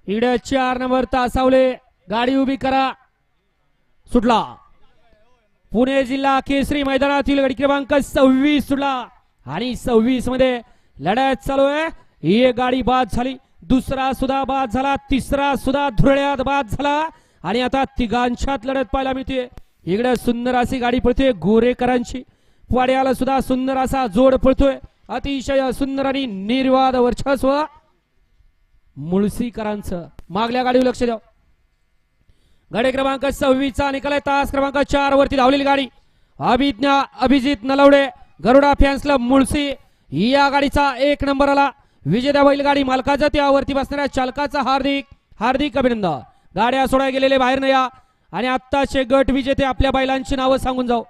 इकडे 4 नंबर तासावले गाडी उभी करा. सुटला पुणे जिल्हा केसरी मैदानातील गाडी क्रमांक 26 सुटला आणि 26 मध्ये लढत चालू आहे. एक गाडी बाद झाली, दुसरा सुद्धा बाद झाला, तिसरा सुद्धा धुरळ्यात बाद झाला आणि आता तिघांच्यात लढत पाहायला मिळते. इकडे सुंदर अशी गाडी पळतोय गोरेकरांची, पाड्याला सुद्धा सुंदर असा जोड पळतोय. अतिशय सुंदर आणि निर्वाद वर्चस्व मुळशीकरांचं. मागल्या गाडीवर लक्ष द्या. गाडी क्रमांक 26 चा निकाल आहे. तास क्रमांक 4 वरती धावलेली गाडी अभिज्ञा अभिजित नलवडे गरुडा फॅन्सला मुळशी या गाडीचा 1 नंबर आला. विजेत्या बैलगाडी मालकाचा त्यावरती बसणाऱ्या चालकाचा हार्दिक हार्दिक अभिनंदन. गाड्या सोडायला गेलेले बाहेर न या आणि आत्ताचे गट विजेते आपल्या बैलांची नावं सांगून जाऊ.